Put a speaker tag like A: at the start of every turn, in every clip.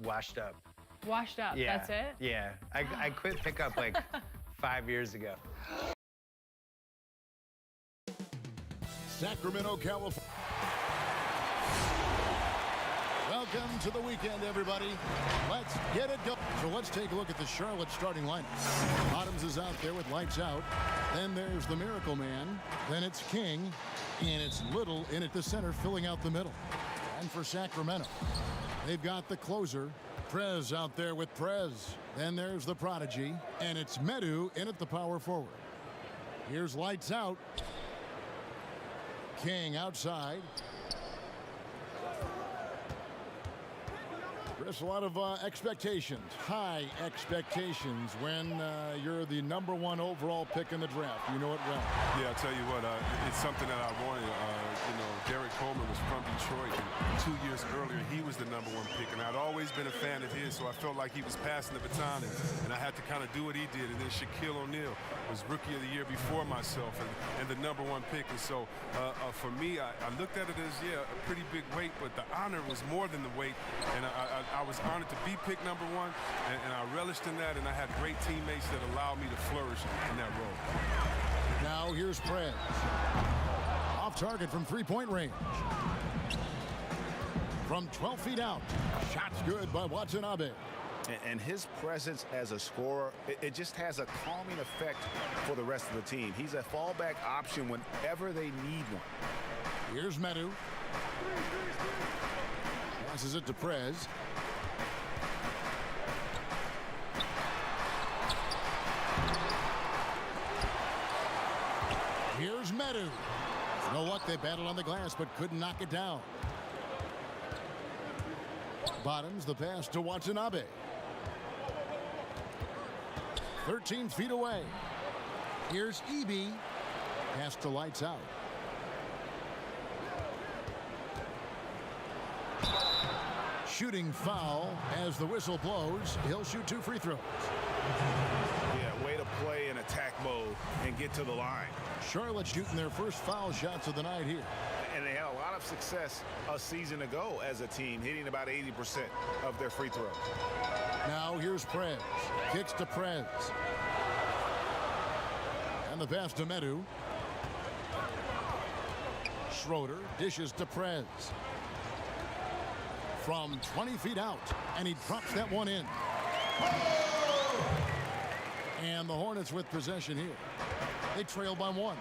A: washed up.
B: Washed up,
A: Yeah.
B: that's it?
A: Yeah. I quit pickup like 5 years ago.
C: Sacramento, California. Welcome to the weekend, everybody. Let's get it going. So let's take a look at the Charlotte starting lineup. Bottoms is out there with lights out. Then there's the Miracle Man. Then it's King. And it's Little in at the center, filling out the middle. And for Sacramento, they've got the closer, Prez, out there with Prez. Then there's the Prodigy. And it's Medu in at the power forward. Here's lights out. King outside. Chris, a lot of expectations, high expectations when you're the #1 overall pick in the draft. You know it well.
D: Yeah, I'll tell you what, it's something that I wanted. Derek Coleman was from Detroit, and 2 years earlier, he was the #1 pick, and I'd always been a fan of his, so I felt like he was passing the baton, and I had to kind of do what he did. And then Shaquille O'Neal was Rookie of the Year before myself, and the #1 pick. And so for me, I looked at it as, a pretty big weight, but the honor was more than the weight, and I was honored to be picked #1, and I relished in that, and I had great teammates that allowed me to flourish in that role.
C: Now here's Prez. Off target from three-point range. From 12 feet out. Shots good by Watanabe.
E: And his presence as a scorer, it just has a calming effect for the rest of the team. He's a fallback option whenever they need one.
C: Here's Medu. Passes it to Prez. Here's Medu. No luck, they battled on the glass, but couldn't knock it down. Bottoms, the pass to Watanabe. 13 feet away. Here's Eby. Pass to lights out. Shooting foul as the whistle blows. He'll shoot 2 free throws.
E: Yeah, way to play in attack mode and get to the line.
C: Charlotte shooting their first foul shots of the night here.
E: And they had a lot of success a season ago as a team, hitting about 80% of their free throws.
C: Now here's Prez. Kicks to Prez. And the pass to Medu. Schroeder dishes to Prez. From 20 feet out. And he drops that one in. And the Hornets with possession here. They trail by 1.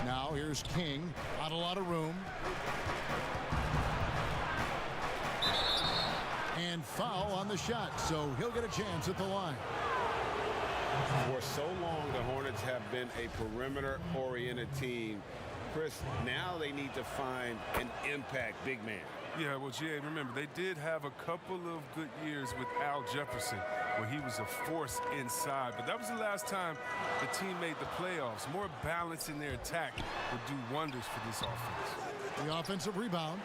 C: Now here's King. Not a lot of room. And foul on the shot, so he'll get a chance at the line.
F: For so long, the Hornets have been a perimeter-oriented team. Chris, now they need to find an impact big man.
D: Yeah, well, Jay, remember, they did have a couple of good years with Al Jefferson, where he was a force inside. But that was the last time the team made the playoffs. More balance in their attack would do wonders for this offense.
C: The offensive rebound.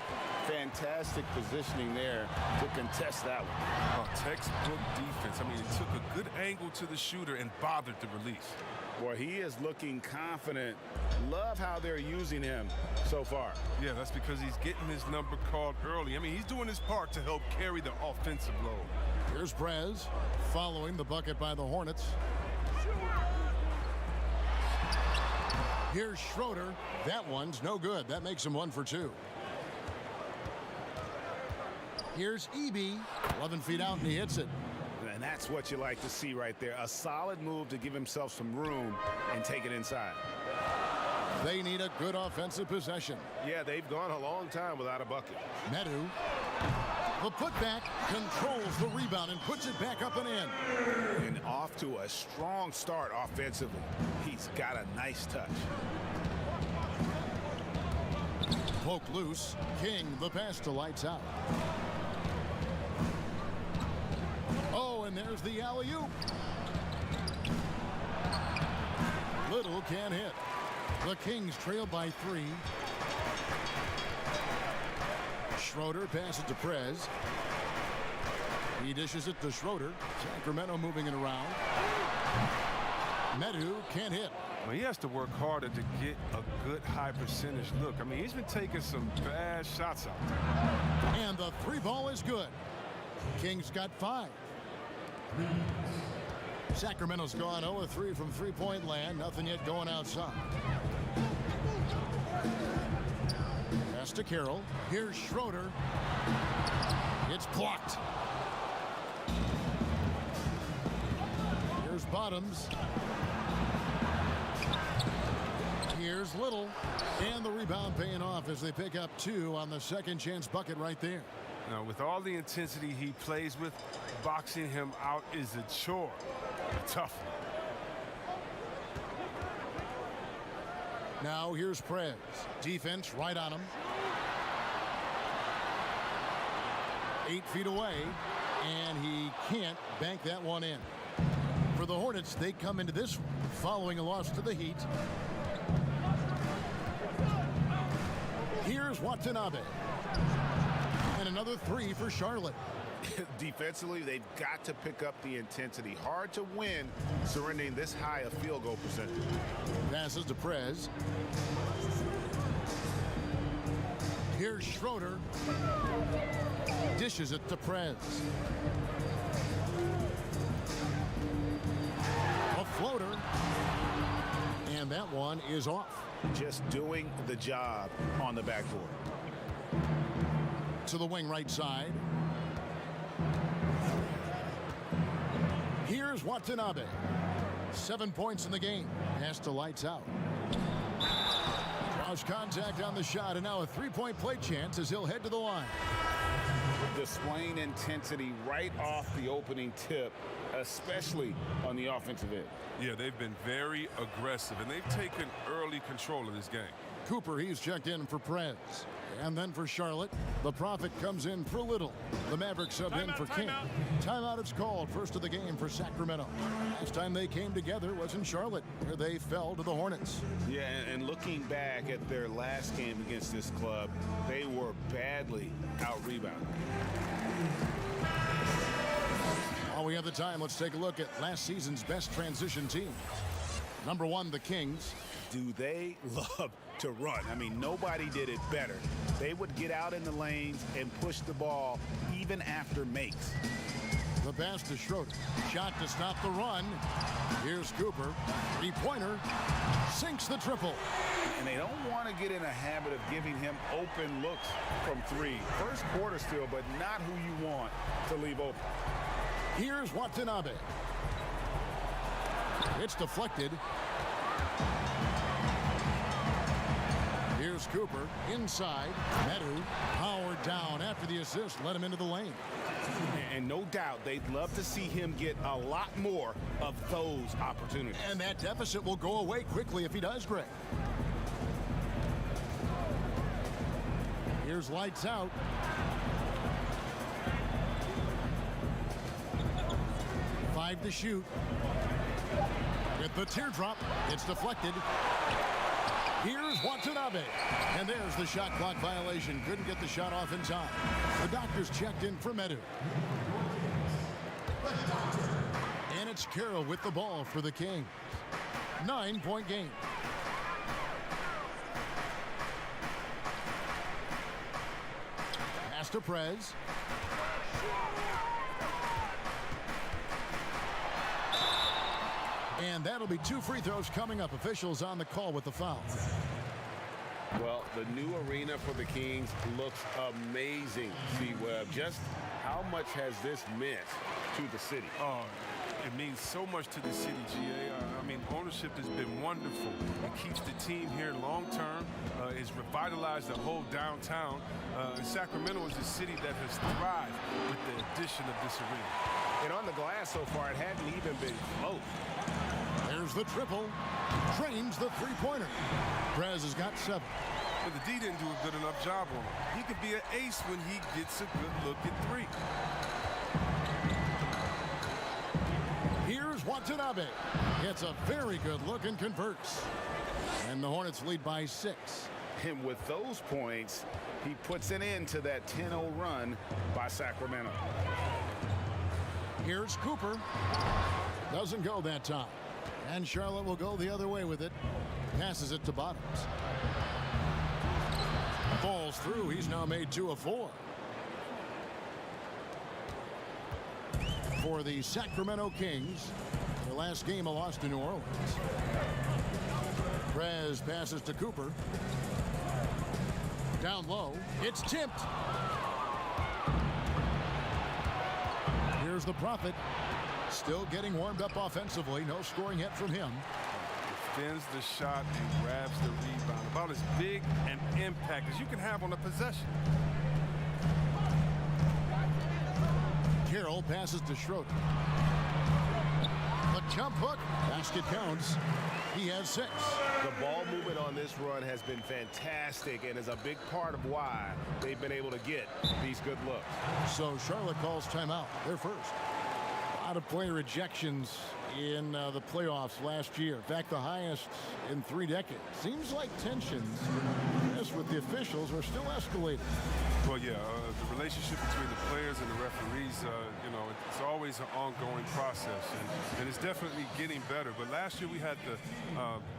F: Fantastic positioning there to contest that one.
D: Textbook defense. I mean, it took a good angle to the shooter and bothered the release.
E: Boy, he is looking confident. Love how they're using him so far.
D: Yeah, that's because he's getting his number called early. I mean, he's doing his part to help carry the offensive load.
C: Here's Prez following the bucket by the Hornets. Here's Schroeder. That one's no good. That makes him 1 for 2. Here's Eby. 11 feet out, and he hits it.
E: And that's what you like to see right there. A solid move to give himself some room and take it inside.
C: They need a good offensive possession.
E: Yeah, they've gone a long time without a bucket.
C: Medu. The putback controls the rebound and puts it back up and in.
E: And off to a strong start offensively. He's got a nice touch.
C: Poke loose. King, the pass to lights out. Oh, and there's the alley-oop. Little can't hit. The Kings trail by 3. Schroeder passes to Prez. He dishes it to Schroeder. Sacramento moving it around. Medu can't hit.
D: Well, he has to work harder to get a good high percentage look. I mean, he's been taking some bad shots out there.
C: And the three ball is good. Kings got 5. Sacramento's gone 0-3 from three-point land. Nothing yet going outside. Pass to Carroll. Here's Schroeder. It's blocked. Here's Bottoms. Here's Little. And the rebound paying off as they pick up 2 on the second chance bucket right there.
D: Now, with all the intensity he plays with, boxing him out is a chore. A tough one.
C: Now here's Prez. Defense right on him. 8 feet away, and he can't bank that one in. For the Hornets, they come into this one following a loss to the Heat. Here's Watanabe. And another 3 for Charlotte.
E: Defensively, they've got to pick up the intensity. Hard to win surrendering this high a field goal percentage.
C: Passes to Prez. Here's Schroeder. Dishes it to Prez. A floater. And that one is off.
E: Just doing the job on the backboard.
C: To the wing right side. Here's Watanabe. 7 points in the game. Pass to lights out. Draws contact on the shot, and now a three-point play chance as he'll head to the line.
F: Displaying intensity right off the opening tip, especially on the offensive end.
D: Yeah, they've been very aggressive, and they've taken early control of this game.
C: Cooper, he's checked in for Prez. And then for Charlotte, the Prophet comes in for Little. The Mavericks sub in for King. Timeout is called. First of the game for Sacramento. Last time they came together was in Charlotte, where they fell to the Hornets.
F: Yeah, and looking back at their last game against this club, they were badly out-rebounded.
C: While we have the time, let's take a look at last season's best transition team. Number 1, the Kings.
E: Do they love to run? I mean, nobody did it better. They would get out in the lanes and push the ball even after makes.
C: The pass to Schroeder. Shot to stop the run. Here's Cooper. Three-pointer. Sinks the triple.
E: And they don't want to get in a habit of giving him open looks from 3. First quarter still, but not who you want to leave open.
C: Here's Watanabe. It's deflected. Here's Cooper inside. Medu powered down after the assist led him into the lane.
E: And no doubt they'd love to see him get a lot more of those opportunities.
C: And that deficit will go away quickly if he does, Greg. Here's lights out. Five to shoot. With the teardrop, it's deflected. Here's Watanabe. And there's the shot clock violation. Couldn't get the shot off in time. The doctors checked in for Medu. And it's Carroll with the ball for the Kings. 9-point game. Pass to Prez. And that'll be 2 free throws coming up. Officials on the call with the foul.
F: Well, the new arena for the Kings looks amazing, C-Webb. Just how much has this meant to the city?
D: Oh, it means so much to the city, GA. I mean, ownership has been wonderful. It keeps the team here long term. It's revitalized the whole downtown. Sacramento is a city that has thrived with the addition of this arena.
E: And on the glass so far, it hadn't even been close.
C: There's the triple. Drains the three-pointer. Prez has got 7.
D: But the D didn't do a good enough job on him. He could be an ace when he gets a good look at 3.
C: Here's Watanabe. It's a very good look and converts. And the Hornets lead by 6.
E: And with those points, he puts an end to that 10-0 run by Sacramento.
C: Here's Cooper. Doesn't go that time. And Charlotte will go the other way with it. Passes it to Bottoms. Falls through. He's now made 2 of 4. For the Sacramento Kings, their last game a loss to New Orleans. Prez passes to Cooper. Down low. It's tipped. Here's the Prophet. Still getting warmed up offensively. No scoring yet from him.
D: Defends the shot and grabs the rebound. About as big an impact as you can have on a possession.
C: Carroll passes to Schroeder. A jump hook. Basket counts. He has 6.
F: The ball movement on this run has been fantastic and is a big part of why they've been able to get these good looks.
C: So Charlotte calls timeout. They're first. A lot of player ejections in the playoffs last year. In fact, the highest in 3 decades. Seems like tensions, yes, with the officials are still escalating.
D: Well, yeah, the relationship between the players and the referees, you know, it's always an ongoing process, and it's definitely getting better. But last year we had the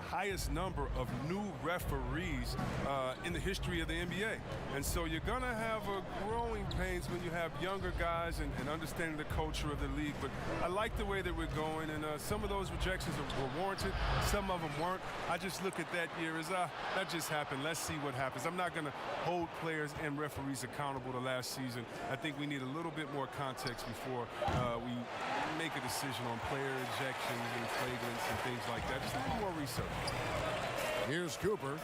D: highest number of new referees in the history of the NBA. And so you're going to have growing pains when you have younger guys and understanding the culture of the league. But I like the way that we're going, and some of those rejections were warranted. Some of them weren't. I just look at that year as, that just happened. Let's see what happens. I'm not going to hold players and referees accountable to last season. I think we need a little bit more context before we make a decision on player ejections and flagrants and things like that. Just a little more research.
C: Here's Cooper.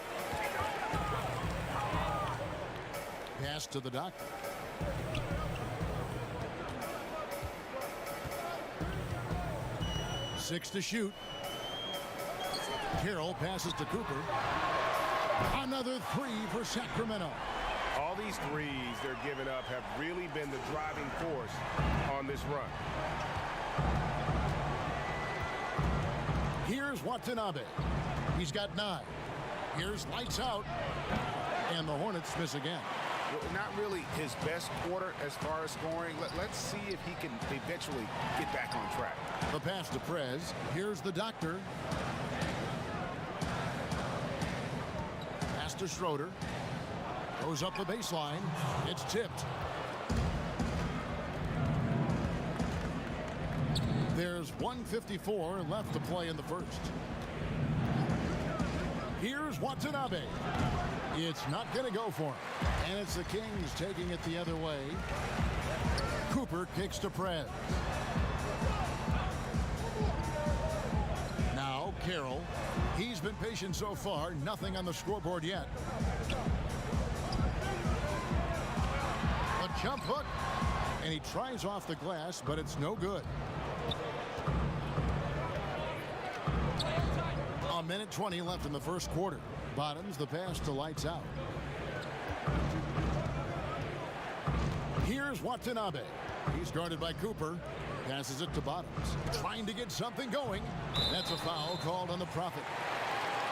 C: Pass to the Doctor. Six to shoot. Carroll passes to Cooper. Another 3 for Sacramento.
F: All these threes they're giving up have really been the driving force on this run.
C: Here's Watanabe. He's got 9. Here's lights out. And the Hornets miss again.
E: Well, not really his best quarter as far as scoring. Let's see if he can eventually get back on track.
C: The pass to Prez. Here's the Doctor. Pass to Schroeder. Goes up the baseline. It's tipped. There's 1:54 left to play in the first. Here's Watanabe. It's not going to go for him. And it's the Kings taking it the other way. Cooper kicks to Prez. Now Carroll. He's been patient so far. Nothing on the scoreboard yet. A jump hook. And he tries off the glass, but it's no good. A minute 20 left in the first quarter. Bottoms the pass to lights out. Here's Watanabe. He's guarded by Cooper. Passes it to Bottoms. Trying to get something going. That's a foul called on the Prophet.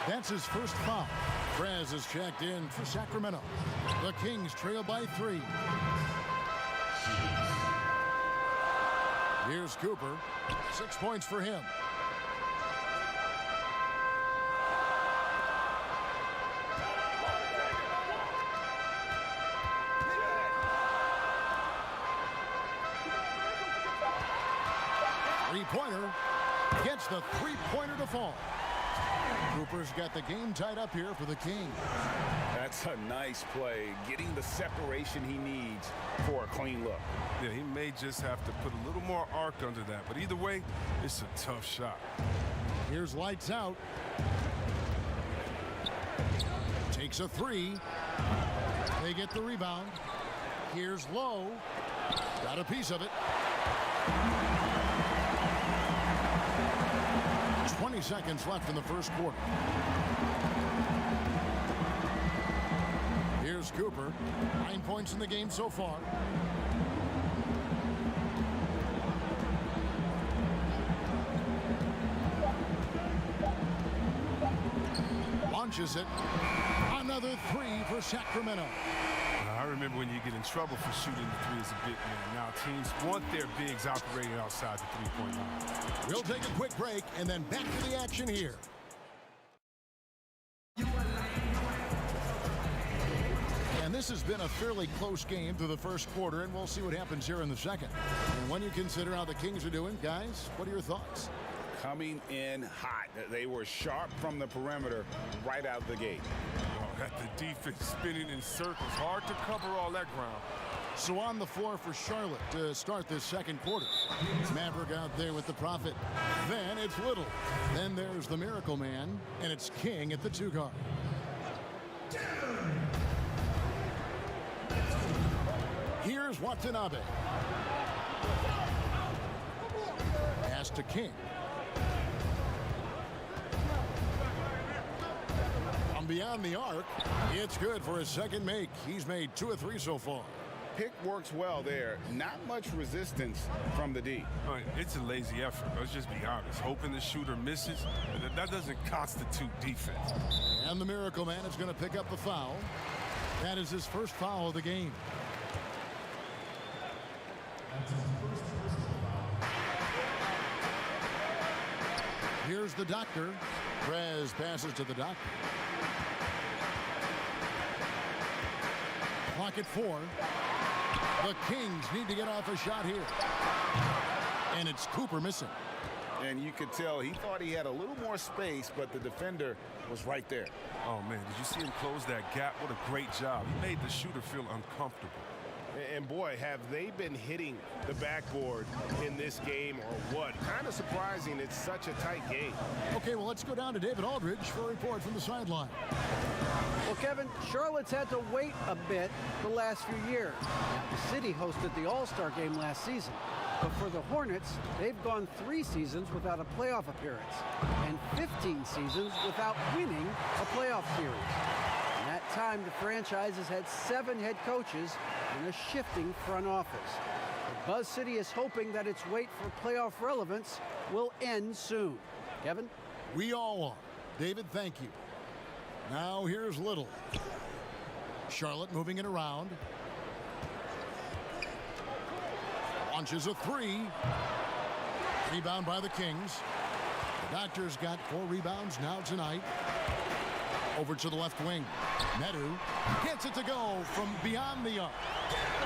C: That's his first foul. Prez is checked in for Sacramento. The Kings trail by 3. Here's Cooper. 6 points for him. Three-pointer gets the three-pointer to fall. Cooper's got the game tied up here for the Kings.
F: That's a nice play, getting the separation he needs for a clean look.
D: Yeah, he may just have to put a little more arc under that, but either way, it's a tough shot.
C: Here's lights out. Takes a 3. They get the rebound. Here's Lowe. Got a piece of it. 20 seconds left in the first quarter. Here's Cooper. 9 points in the game so far. Launches it. Another 3 for Sacramento.
D: I remember when you get in trouble for shooting the three as a big man. Now teams want their bigs operating outside the three-point line.
C: We'll take a quick break and then back to the action here. And this has been a fairly close game through the first quarter, and we'll see what happens here in the second. And when you consider how the Kings are doing, guys, what are your thoughts?
F: Coming in hot. They were sharp from the perimeter right out the gate.
D: Oh, got the defense spinning in circles. Hard to cover all that ground.
C: So on the floor for Charlotte to start this second quarter. Maverick out there with the Prophet. Then it's Little. Then there's the Miracle Man, and it's King at the 2 guard. Here's Watanabe. Pass to King. From beyond the arc, it's good for his second make. He's made 2 of 3 so far.
F: Pick works well there. Not much resistance from the D.
D: All right, it's a lazy effort. Let's just be honest. Hoping the shooter misses, that doesn't constitute defense.
C: And the Miracle Man is going to pick up the foul. That is his first foul of the game. Here's the doctor. Prez passes to the doctor. Clock at 4. The Kings need to get off a shot here. And it's Cooper missing.
F: And you could tell he thought he had a little more space, but the defender was right there.
D: Oh, man, did you see him close that gap? What a great job. He made the shooter feel uncomfortable.
B: And boy, have they been hitting the backboard in this game or what? Kind of surprising it's such a tight game.
C: Okay, well, let's go down to David Aldridge for a report from the sideline.
G: Well, Kevin, Charlotte's had to wait a bit the last few years. The city hosted the All-Star game last season. But for the Hornets, they've gone 3 seasons without a playoff appearance and 15 seasons without winning a playoff series. In that time, the franchise has had 7 head coaches and a shifting front office. But Buzz City is hoping that its wait for playoff relevance will end soon. Kevin?
C: We all are. David, thank you. Now here's Little. Charlotte moving it around. Launches a 3. Rebound by the Kings. The Doctor's got 4 rebounds now tonight. Over to the left wing. Medu gets it to go from beyond the arc.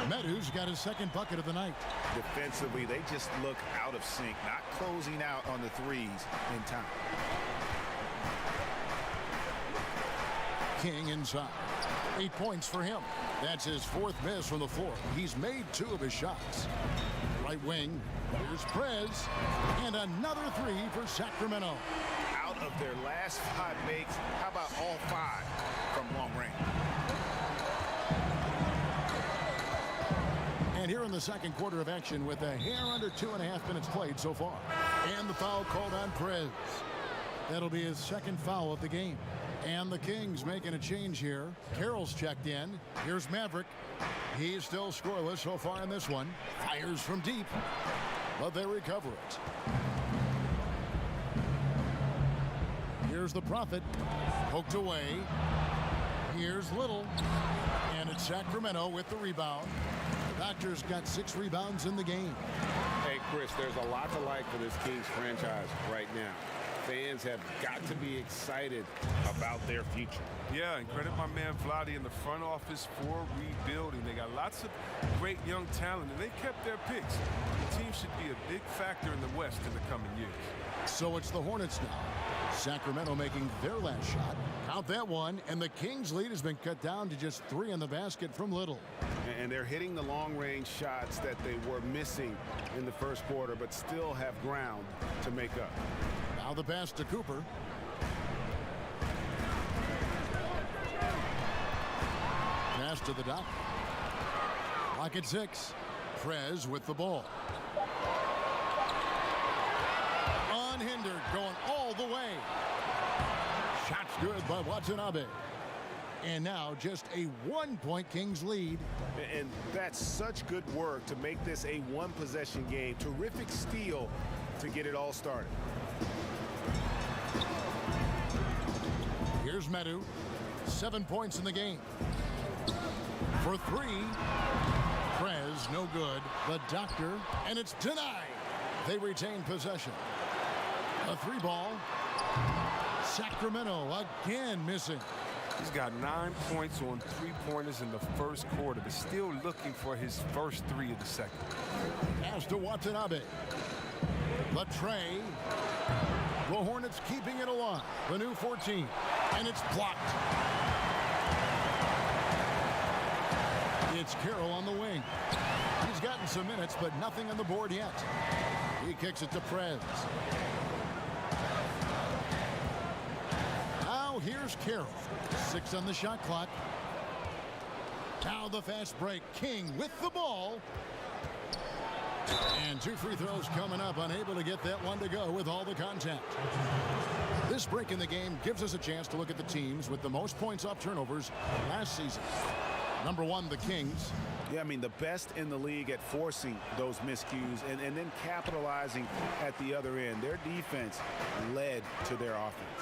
C: Medu's got his second bucket of the night.
E: Defensively, they just look out of sync, not closing out on the threes in time.
C: King inside. 8 points for him. That's his 4th miss from the floor. He's made 2 of his shots. Right wing. Here's Prez. And another 3 for Sacramento.
E: Out of their last 5 makes, how about all 5 from long range?
C: And here in the second quarter of action with a hair under 2.5 minutes played so far. And the foul called on Prez. That'll be his second foul of the game. And the Kings making a change here. Carroll's checked in. Here's Maverick. He's still scoreless so far in this one. Fires from deep, but they recover it. Here's the Prophet. Poked away. Here's Little. And it's Sacramento with the rebound. The Doctor's got 6 rebounds in the game.
F: Hey, Chris, there's a lot to like for this Kings franchise right now. Fans have got to be excited about their future.
D: Yeah, and credit my man Vlade in the front office for rebuilding. They got lots of great young talent, and they kept their picks. The team should be a big factor in the West in the coming years.
C: So it's the Hornets now. Sacramento making their last shot. Count that one, and the Kings' lead has been cut down to just 3 in the basket from Little.
E: And they're hitting the long-range shots that they were missing in the first quarter, but still have ground to make up.
C: Now the pass to Cooper. Pass to the Doctor. Clock at 6. Prez with the ball. Unhindered, going all the way. Shots good by Watanabe. And now just a 1-point Kings lead.
B: And that's such good work to make this a 1-possession game. Terrific steal to get it all started.
C: Here's Medu. 7 points in the game. For three. Prez, no good. The doctor, and it's denied. They retain possession. A 3-ball. Sacramento again missing.
D: He's got 9 points on 3-pointers in the first quarter, but still looking for his first 3 of the second.
C: As to Watanabe. The tray. The Hornets keeping it alive. The new 14. And it's blocked. It's Carroll on the wing. He's gotten some minutes, but nothing on the board yet. He kicks it to Prez. Now here's Carroll. 6 on the shot clock. Now the fast break. King with the ball. And 2 free throws coming up. Unable to get that one to go with all the contact. This break in the game gives us a chance to look at the teams with the most points off turnovers last season. Number 1, the Kings.
E: Yeah, I mean, the best in the league at forcing those miscues and then capitalizing at the other end. Their defense led to their offense.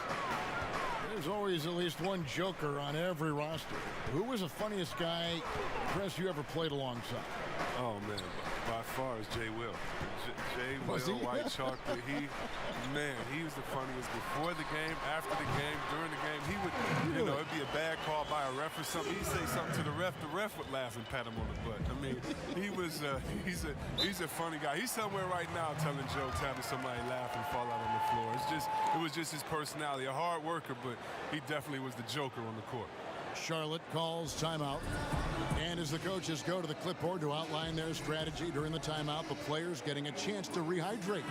C: There's always at least one joker on every roster. Who was the funniest guy, Chris, you ever played alongside?
D: Oh, man, by far is Jay Will. Jay Will, White Chocolate. He was the funniest before the game, after the game, during the game. He would, it'd be a bad call by a ref or something. He'd say something to the ref would laugh and pat him on the butt. I mean, he's a funny guy. He's somewhere right now telling jokes, having somebody laugh and fall out on the floor. It was just his personality. A hard worker, but he definitely was the joker on the court.
C: Charlotte calls timeout. And as the coaches go to the clipboard to outline their strategy during the timeout, the players getting a chance to rehydrate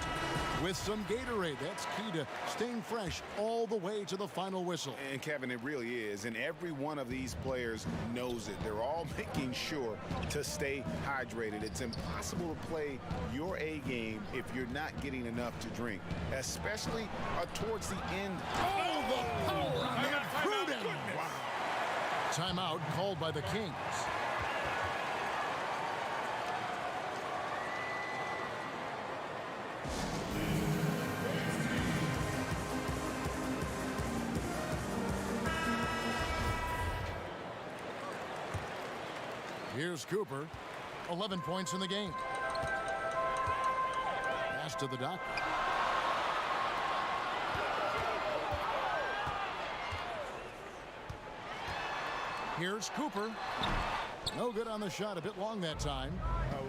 C: with some Gatorade. That's key to staying fresh all the way to the final whistle.
E: And Kevin, it really is. And every one of these players knows it. They're all making sure to stay hydrated. It's impossible to play your A game if you're not getting enough to drink, especially towards the end.
C: Oh, the power on that Pruden! Wow. Timeout called by the Kings. Here's Cooper. 11 points in the game. Pass to the doctor. Here's Cooper. No good on the shot. A bit long that time.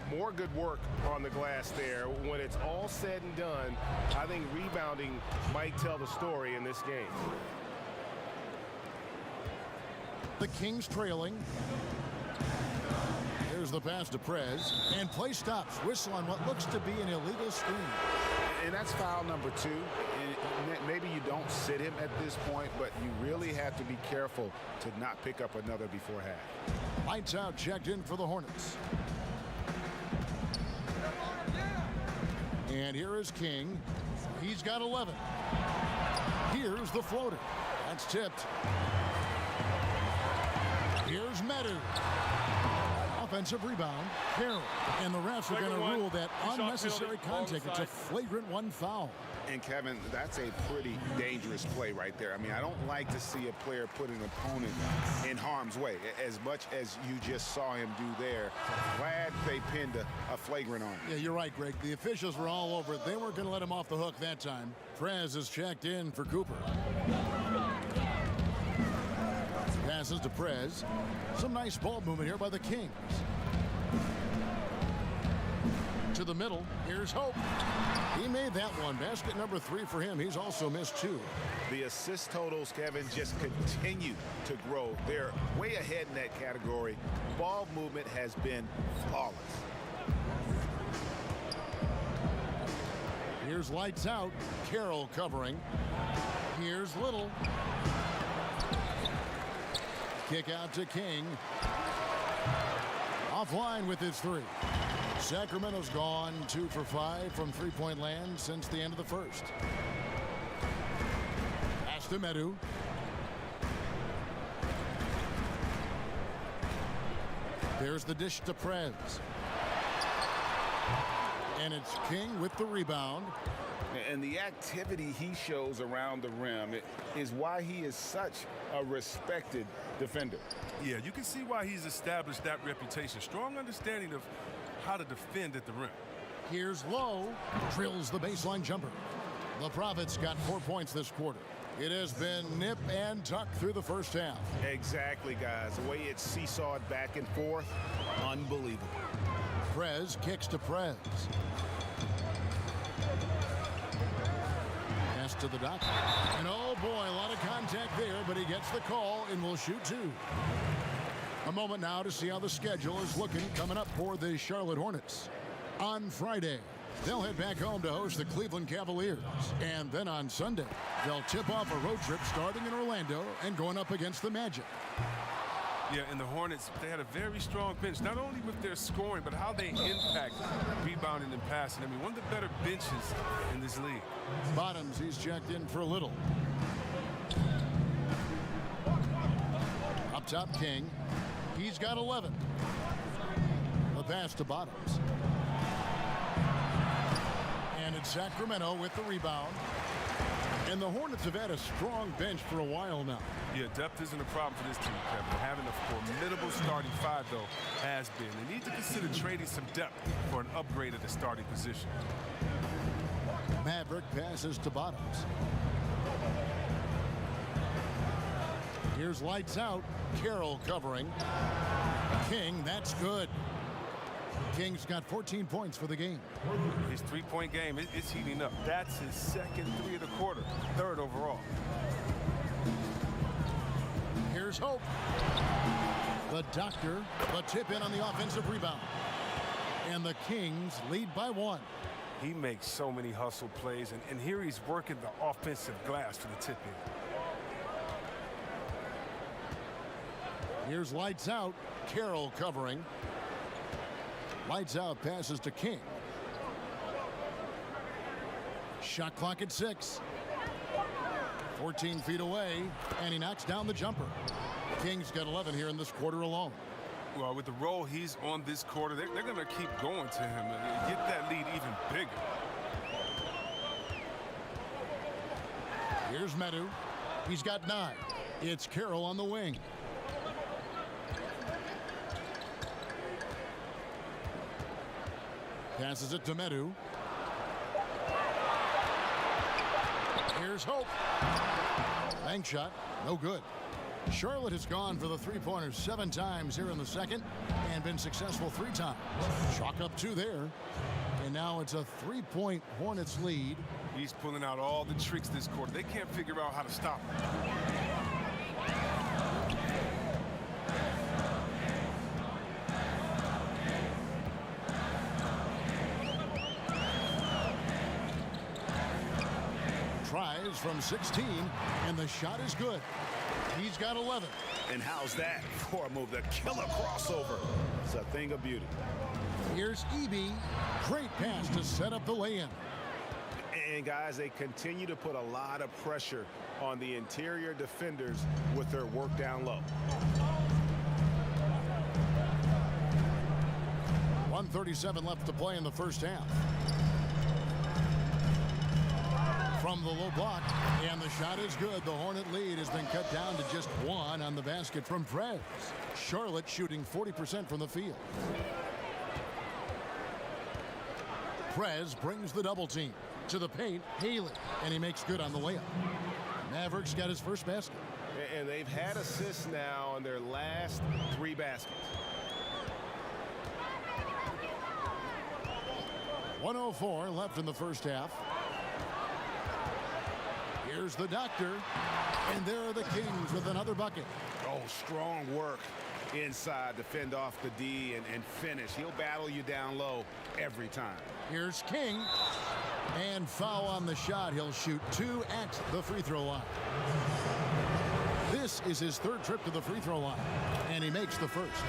B: More good work on the glass there. When it's all said and done, I think rebounding might tell the story in this game.
C: The Kings trailing. Here's the pass to Prez. And play stops. Whistle on what looks to be an illegal screen.
E: And that's foul number 2. And maybe you don't sit him at this point, but you really have to be careful to not pick up another before half.
C: Lights out, checked in for the Hornets. And here is King. He's got 11. Here's the floater. That's tipped. Here's Medu. Offensive rebound. Carroll. And the refs are going to rule that unnecessary contact. It's a flagrant 1 foul.
E: And Kevin, that's a pretty dangerous play right there. I mean, I don't like to see a player put an opponent in harm's way as much as you just saw him do there. Glad they pinned a flagrant on him.
C: Yeah, you're right, Greg. The officials were all over it. They weren't going to let him off the hook that time. Prez is checked in for Cooper. Passes to Prez. Some nice ball movement here by the Kings. To the middle. Here's Hope. He made that one. Basket number 3 for him. He's also missed 2.
E: The assist totals, Kevin, just continue to grow. They're way ahead in that category. Ball movement has been flawless.
C: Here's lights out. Carroll covering. Here's Little. Kick out to King. Offline with his 3. Sacramento's gone 2 for 5 from three-point land since the end of the first. Pass to Medu. There's the dish to Prez. And it's King with the rebound.
F: And the activity he shows around the rim is why he is such a respected defender.
D: Yeah, you can see why he's established that reputation. Strong understanding of how to defend at the rim.
C: Here's Lowe, drills the baseline jumper. The Profits got 4 points this quarter. It has been nip and tuck through the first half.
E: Exactly, guys. The way it's seesawed back and forth, unbelievable.
C: Prez kicks to Prez. Pass to the doctor. And oh boy, a lot of contact there, but he gets the call and will shoot two. A moment now to see how the schedule is looking coming up for the Charlotte Hornets. On Friday, they'll head back home to host the Cleveland Cavaliers. And then on Sunday, they'll tip off a road trip starting in Orlando and going up against the Magic.
D: Yeah, and the Hornets, they had a very strong bench, not only with their scoring, but how they impact rebounding and passing. I mean, one of the better benches in this league.
C: Bottoms, he's checked in for Little. Up top, King. He's got 11. The pass to Bottoms. And it's Sacramento with the rebound. And the Hornets have had a strong bench for a while now.
D: Yeah, depth isn't a problem for this team, Kevin. Having a formidable starting five, though, has been. They need to consider trading some depth for an upgrade at the starting position.
C: Maverick passes to Bottoms. Here's lights out. Carroll covering. King, that's good. King's got 14 points for the game.
D: His three-point game is heating up. That's his second three of the quarter, third overall.
C: Here's Hope. The Doctor, the tip in on the offensive rebound. And the Kings lead by 1.
D: He makes so many hustle plays, and here he's working the offensive glass for the tip in.
C: Here's lights out. Carroll covering. Lights out passes to King. Shot clock at 6. 14 feet away, and he knocks down the jumper. King's got 11 here in this quarter alone.
D: Well, with the role he's on this quarter, they're going to keep going to him and get that lead even bigger.
C: Here's Medu. He's got 9. It's Carroll on the wing. Passes it to Medu. Here's Hope. Bank shot, no good. Charlotte has gone for the three-pointers 7 times here in the second and been successful 3 times. Chalk up 2 there. And now it's a 3-point Hornets lead.
D: He's pulling out all the tricks this quarter. They can't figure out how to stop him.
C: Tries from 16, and the shot is good. He's got 11.
E: And how's that for a move? The killer crossover. It's a thing of beauty.
C: Here's Eby. Great pass to set up the lay-in.
B: And guys, they continue to put a lot of pressure on the interior defenders with their work down low.
C: 1:37 left to play in the first half. From the low block, and the shot is good. The Hornet lead has been cut down to just 1 on the basket from Prez. Charlotte shooting 40% from the field. Prez brings the double team to the paint. Haley, and he makes good on the layup. Mavericks got his first basket.
B: And they've had assists now on their last 3 baskets.
C: 1:04 left in the first half. Here's the Doctor, and there are the Kings with another bucket.
E: Oh, strong work inside to fend off the D and finish. He'll battle you down low every time.
C: Here's King, and foul on the shot. He'll shoot 2 at the free throw line. This is his 3rd trip to the free throw line, and he makes the first.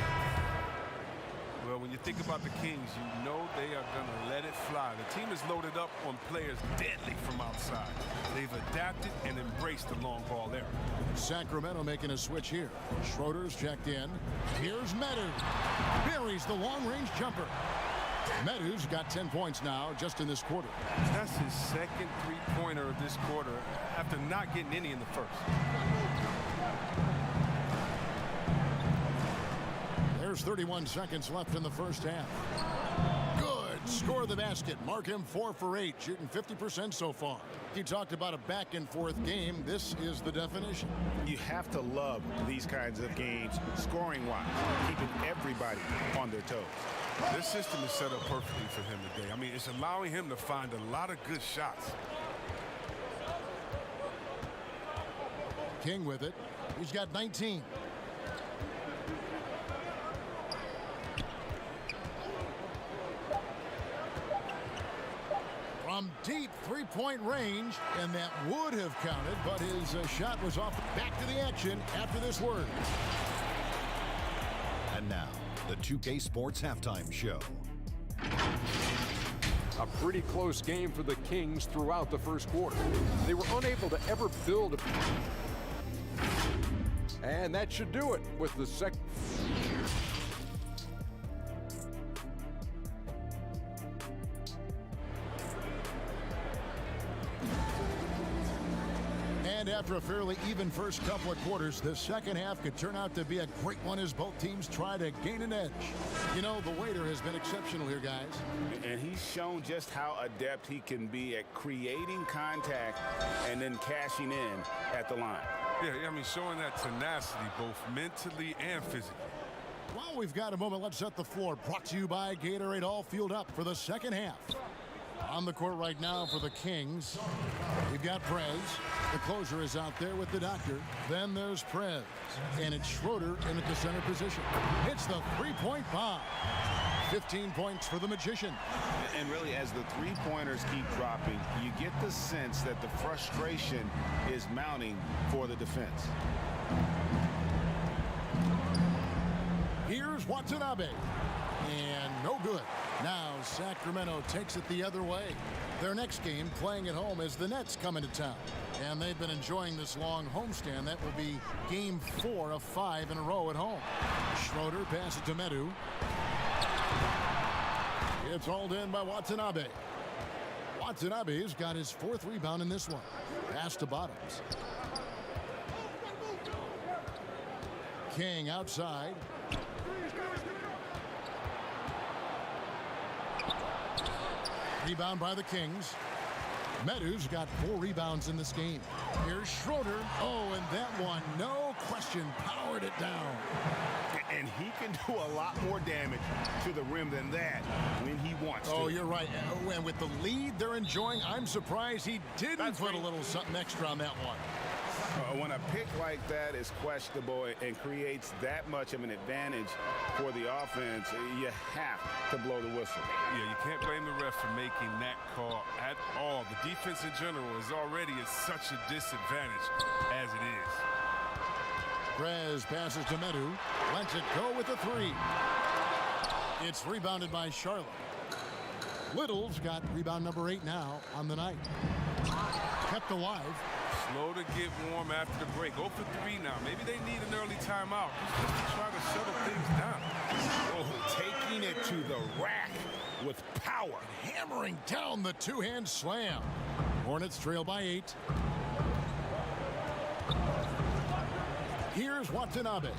D: Well, when you think about the Kings, you know they are going to let it fly. The team is loaded up on players deadly from outside. They've adapted and embraced the long ball era.
C: Sacramento making a switch here. Schroeder's checked in. Here's Medu. Buries the long-range jumper. Meadows got 10 points now just in this quarter.
D: That's his second three-pointer of this quarter after not getting any in the first.
C: There's 31 seconds left in the first half. Good. Score the basket. Mark him 4 for 8, shooting 50% so far. You talked about a back-and-forth game. This is the definition.
E: You have to love these kinds of games, scoring-wise, keeping everybody on their toes.
D: This system is set up perfectly for him today. I mean, it's allowing him to find a lot of good shots.
C: King with it. He's got 19. From deep three-point range, and that would have counted, but his shot was off. Back to the action after this word.
H: And now, the 2K Sports Halftime Show.
I: A pretty close game for the Kings throughout the first quarter. They were unable to ever build and that should do it with the second.
C: And after a fairly even first couple of quarters, the second half could turn out to be a great one as both teams try to gain an edge. You know, the waiter has been exceptional here, guys.
E: And he's shown just how adept he can be at creating contact and then cashing in at the line.
D: Yeah, I mean, showing that tenacity both mentally and physically.
C: Well, we've got a moment. Let's set the floor. Brought to you by Gatorade, all fueled up for the second half. On the court right now for the Kings, we've got Prez. The closer is out there with the doctor. Then there's Prez. And it's Schroeder in at the center position. Hits the three-point bomb. 15 points for the Magician.
E: And really, as the three-pointers keep dropping, you get the sense that the frustration is mounting for the defense.
C: Here's Watanabe. And no good. Now Sacramento takes it the other way. Their next game, playing at home, as the Nets come into town. And they've been enjoying this long homestand. That will be game 4 of 5 in a row at home. Schroeder passes to Medu. It's hauled in by Watanabe. Watanabe's got his 4th rebound in this one. Pass to Bottoms. King outside. Rebound by the Kings. Medu's got 4 rebounds in this game. Here's Schroeder. Oh, and that one, no question, powered it down.
E: And he can do a lot more damage to the rim than that when he wants to.
C: Oh, you're right. And with the lead they're enjoying, I'm surprised he didn't put a little something extra on that one.
E: When a pick like that is questionable and creates that much of an advantage for the offense, you have to blow the whistle.
D: Yeah, you can't blame the ref for making that call at all. The defense in general is already at such a disadvantage as it is.
C: Prez passes to Medu. Lets it go with a 3. It's rebounded by Charlotte. Little's got rebound number 8 now on the night. Kept alive.
D: Slow to get warm after the break. Go for 3 now. Maybe they need an early timeout just to try to settle things down.
E: Oh, taking it to the rack with power.
C: Hammering down the two-hand slam. Hornets trail by 8. Here's Watanabe.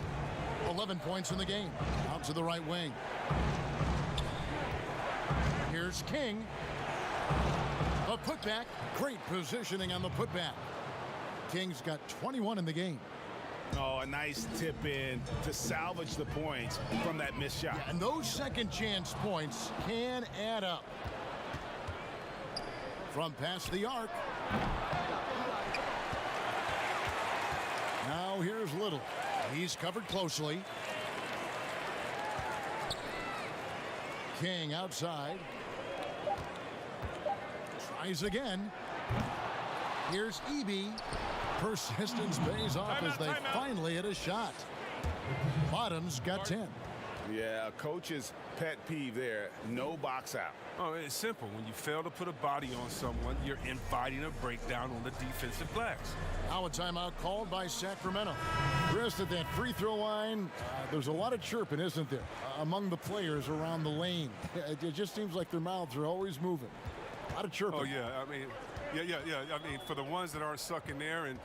C: 11 points in the game. Out to the right wing. Here's King. A putback. Great positioning on the putback. King's got 21 in the game.
E: Oh, a nice tip in to salvage the points from that missed shot.
C: Yeah, and those second chance points can add up. From past the arc. Now here's Little. He's covered closely. King outside. Tries again. Here's Eby. Persistence pays off as they finally hit a shot. Bottoms got 10.
F: Yeah, a coach's pet peeve there, no box out.
D: Oh, it's simple. When you fail to put a body on someone, you're inviting a breakdown on the defensive glass.
C: Now a timeout called by Sacramento. Chris, at that free throw line, there's a lot of chirping, isn't there, among the players around the lane. It just seems like their mouths are always moving. A lot of chirping.
D: Oh, yeah. I mean, I mean, for the ones that aren't sucking there and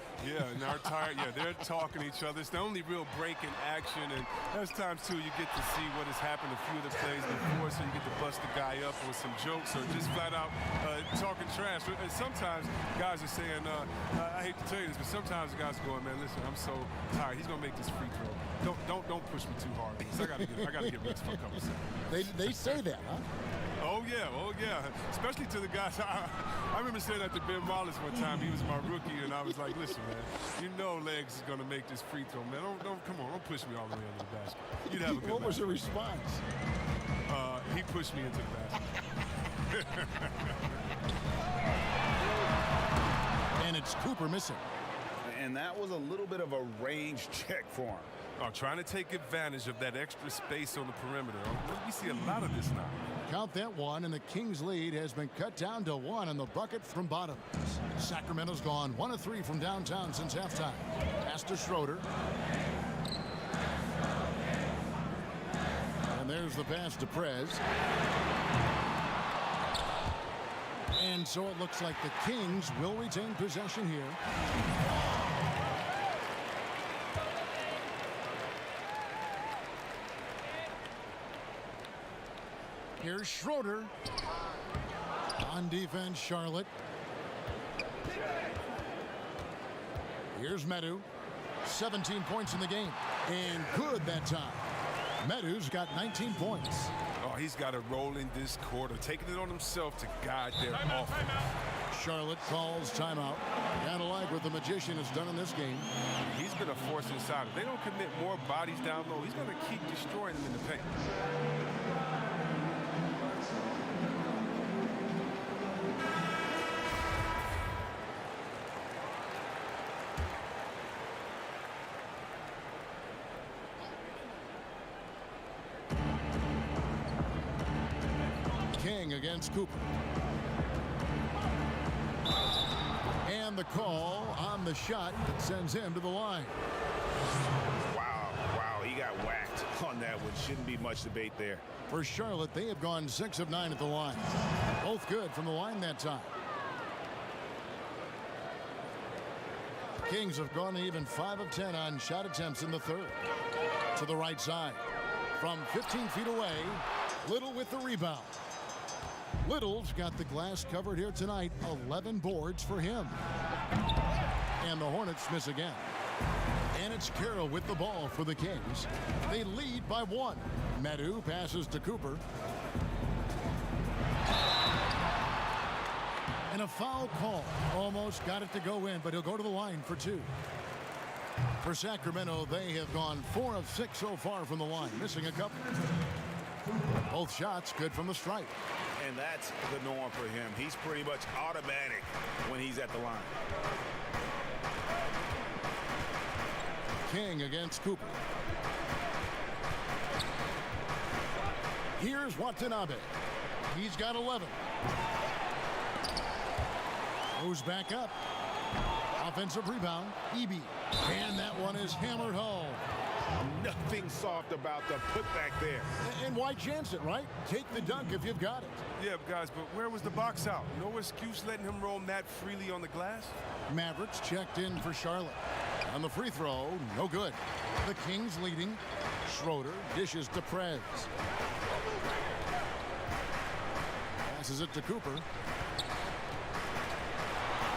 D: aren't tired, they're talking to each other. It's the only real break in action, and there's times, too, you get to see what has happened a few of the plays before, so you get to bust the guy up with some jokes or just flat out talking trash. And sometimes guys are saying, I hate to tell you this, but sometimes the guys are going, man, listen, I'm so tired. He's going to make this free throw. Don't push me too hard, because I got to get rest for a couple seconds.
C: They say that, huh?
D: Oh, yeah. Especially to the guys. I remember saying that to Ben Wallace one time. He was my rookie, and I was like, listen, man, you know Legs is going to make this free throw, man. Come on, don't push me all the way under the basket. You'd have a good
C: What was the
D: basket.
C: response?
D: He pushed me into the basket.
C: And it's Cooper missing.
F: And that was a little bit of a range check for him.
D: Oh, trying to take advantage of that extra space on the perimeter. We see a lot of this now.
C: Count that one, and the Kings' lead has been cut down to 1 on the bucket from Bottoms. Sacramento's gone 1 of 3 from downtown since halftime. Pass to Schroeder. And there's the pass to Prez. And so it looks like the Kings will retain possession here. Here's Schroeder. On defense, Charlotte. Here's Medu. 17 points in the game. And good that time. Medu's got 19 points.
D: Oh, he's got to roll in this quarter, taking it on himself to guide their offense.
C: Charlotte calls timeout. Kind of like what the Magician has done in this game.
D: He's been a force inside. If they don't commit more bodies down low, he's going to keep destroying them in the paint.
C: King against Cooper. And the call on the shot that sends him to the line.
E: Wow, he got whacked on that one. Shouldn't be much debate there.
C: For Charlotte, they have gone 6 of 9 at the line. Both good from the line that time. Kings have gone even 5 of 10 on shot attempts in the third. To the right side. From 15 feet away, Little with the rebound. Little's got the glass covered here tonight. 11 boards for him. And the Hornets miss again. And it's Carroll with the ball for the Kings. They lead by 1. Medu passes to Cooper. And a foul call. Almost got it to go in, but he'll go to the line for 2. For Sacramento, they have gone 4 of 6 so far from the line, missing a couple. Both shots good from the stripe.
E: And that's the norm for him. He's pretty much automatic when he's at the line.
C: King against Cooper. Here's Watanabe. He's got 11. Goes back up. Offensive rebound, Eby. And that one is hammered home.
E: Nothing soft about the putback there.
C: And why chance it, right? Take the dunk if you've got it.
D: Yeah, guys, but where was the box out? No excuse letting him roll that freely on the glass?
C: Mavericks checked in for Charlotte. On the free throw, no good. The Kings leading. Schroeder dishes to Prez. Passes it to Cooper.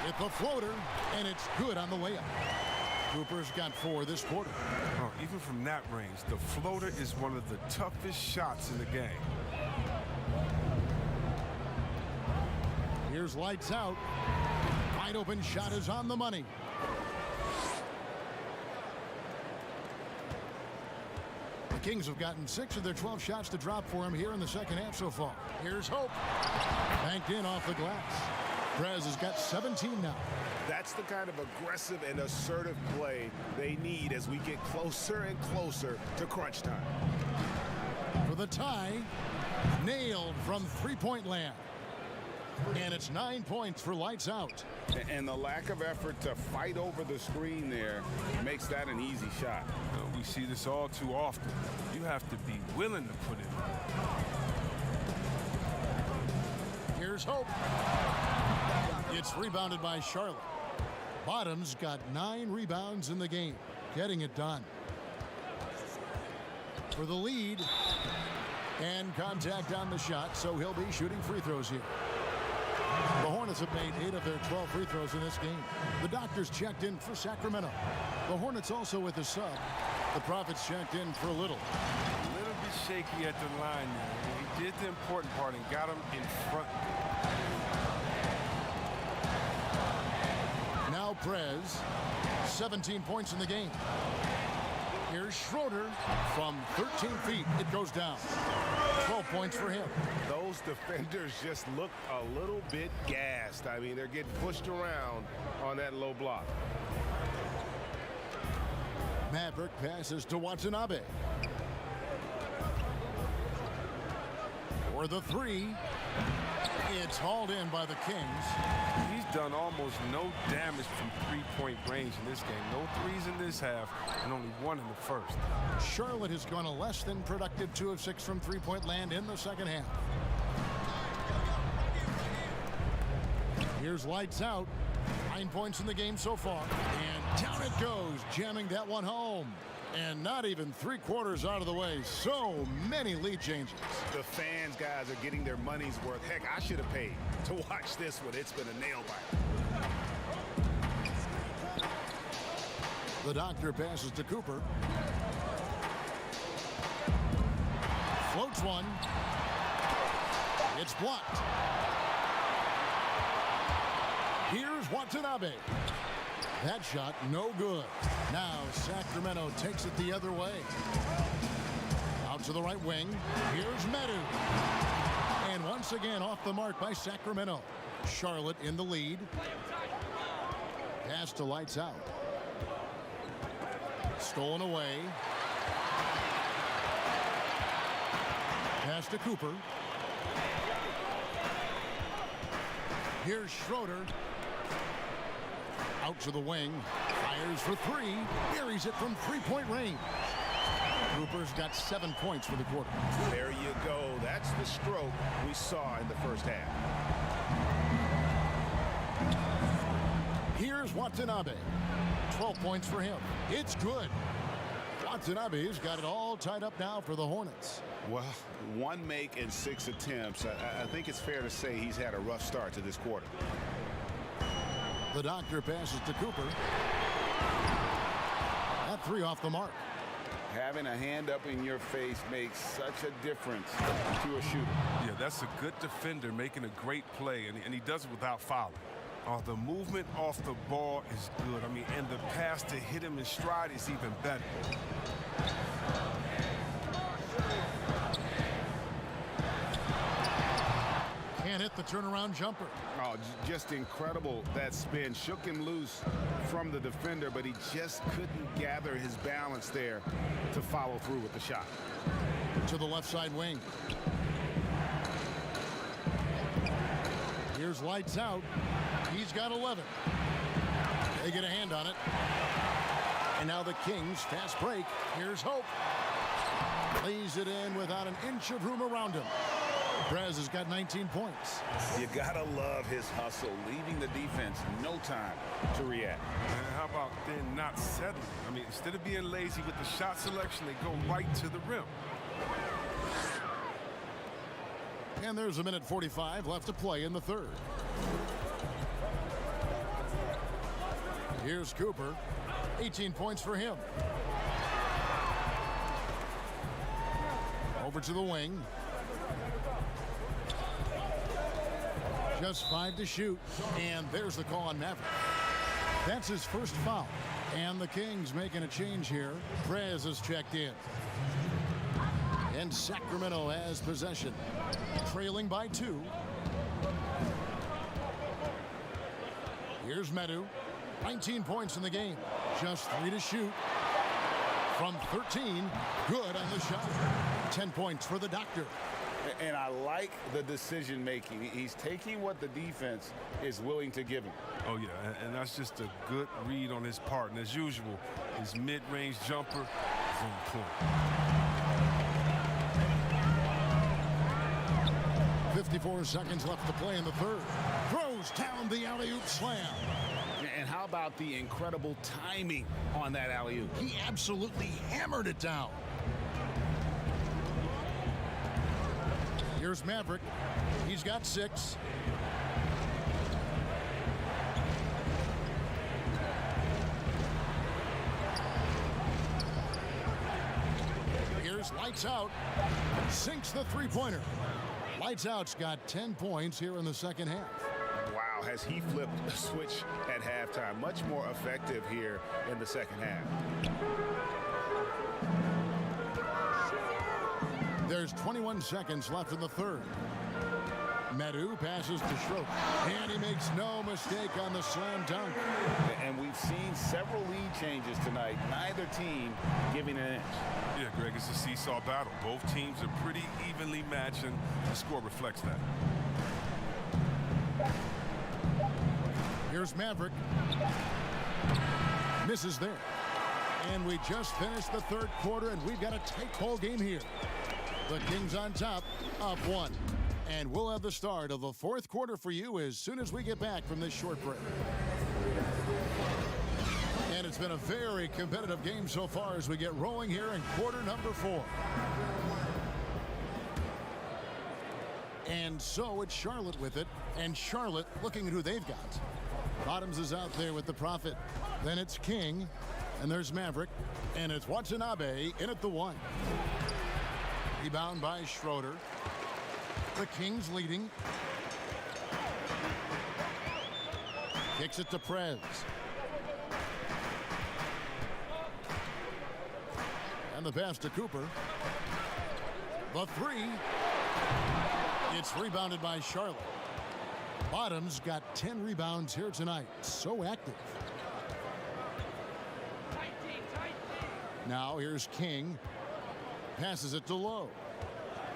C: With the floater, and it's good on the layup. Cooper's got 4 this quarter.
D: Oh, even from that range, the floater is one of the toughest shots in the game.
C: Here's lights out. Wide open shot is on the money. The Kings have gotten 6 of their 12 shots to drop for him here in the second half so far. Here's Hope. Banked in off the glass. Prez has got 17 now.
E: That's the kind of aggressive and assertive play they need as we get closer and closer to crunch time.
C: the tie. Nailed from three-point land. And it's 9 points for Lights Out.
F: And the lack of effort to fight over the screen there makes that an easy shot.
D: We see this all too often. You have to be willing to put it in.
C: Here's Hope. It's rebounded by Charlotte. Bottoms got 9 rebounds in the game, getting it done. For the lead. And contact on the shot, so he'll be shooting free throws here. The Hornets have made 8 of their 12 free throws in this game. The Doctors checked in for Sacramento. The Hornets also with a sub. The Prophets checked in for Little.
D: A little bit shaky at the line there. He did the important part and got him in front.
C: Now Prez, 17 points in the game. Here's Schroeder from 13 feet. It goes down. 12 points for him.
B: Those defenders just look a little bit gassed. I mean, they're getting pushed around on that low block.
C: Maverick passes to Watanabe. For the three. It's hauled in by the Kings.
D: He's done almost no damage from three-point range in this game. No threes in this half and only 1 in the first.
C: Charlotte has gone a less than productive 2 of 6 from three-point land in the second half. Here's Lights Out. 9 points in the game so far. And down it goes, jamming that one home. And not even 3/4 out of the way. So many lead changes.
B: The fans, guys, are getting their money's worth. Heck, I should have paid to watch this one. It's been a nail biter.
C: The Doctor passes to Cooper. Floats one. It's blocked. Here's Watanabe. That shot, no good. Now Sacramento takes it the other way. Out to the right wing. Here's Medu. And once again off the mark by Sacramento. Charlotte in the lead. Pass to Lights Out. Stolen away. Pass to Cooper. Here's Schroeder. Out to the wing. Fires for 3. Buries it from three-point range. Cooper's got 7 points for the quarter.
B: There you go. That's the stroke we saw in the first half.
C: Here's Watanabe. 12 points for him. It's good. Watanabe's got it all tied up now for the Hornets.
B: Well, 1 make in 6 attempts. I think it's fair to say he's had a rough start to this quarter.
C: The Doctor passes to Cooper. That 3 off the mark.
F: Having a hand up in your face makes such a difference to a shooter.
D: Yeah, that's a good defender making a great play, and he does it without fouling. The movement off the ball is good. I mean, and the pass to hit him in stride is even better.
C: Can't hit the turnaround jumper.
B: Oh, just incredible. That spin shook him loose from the defender, but he just couldn't gather his balance there to follow through with the shot.
C: To the left side wing. Here's Lights Out. He's got 11. They get a hand on it. And now the Kings, fast break. Here's Hope. Lays it in without an inch of room around him. Prez has got 19 points.
F: You gotta love his hustle, leaving the defense no time to react.
D: And how about then not settling? I mean, instead of being lazy with the shot selection, they go right to the rim.
C: And there's a minute 45 left to play in the third. Here's Cooper. 18 points for him. Over to the wing. Just 5 to shoot. And there's the call on Maverick. That's his first foul. And the Kings making a change here. Prez is checked in. And Sacramento has possession. Trailing by 2. Here's Medu. 19 points in the game. Just 3 to shoot. from 13. Good on the shot. 10 points for the Doctor.
B: And I like the decision making. He's taking what the defense is willing to give him.
D: Oh, yeah, and that's just a good read on his part. And as usual, his mid-range jumper is on point.
C: 54 seconds left to play in the third. Throws down the alley-oop slam.
B: And how about the incredible timing on that alley-oop?
C: He absolutely hammered it down. Here's Maverick. He's got 6. Here's Lights Out. Sinks the three-pointer. Lights Out's got 10 points here in the second half.
B: Wow, has he flipped a switch at halftime? Much more effective here in the second half.
C: There's 21 seconds left in the third. Medu passes to Schroeder, and he makes no mistake on the slam dunk.
B: And we've seen several lead changes tonight. Neither team giving an inch.
D: Yeah, Greg, it's a seesaw battle. Both teams are pretty evenly matched, and the score reflects that.
C: Here's Maverick. Misses there. And we just finished the third quarter, and we've got a tight ball game here. The Kings on top, up 1. And we'll have the start of the fourth quarter for you as soon as we get back from this short break. And it's been a very competitive game so far as we get rolling here in quarter number 4. And so it's Charlotte with it, and Charlotte looking at who they've got. Bottoms is out there with the Prophet. Then it's King, and there's Maverick, and it's Watanabe in at the 1. Rebound by Schroeder. The Kings leading. Kicks it to Prez. And the pass to Cooper. The 3. It's rebounded by Charlotte. Bottoms got 10 rebounds here tonight. So active. Now here's King. Passes it to Lowe.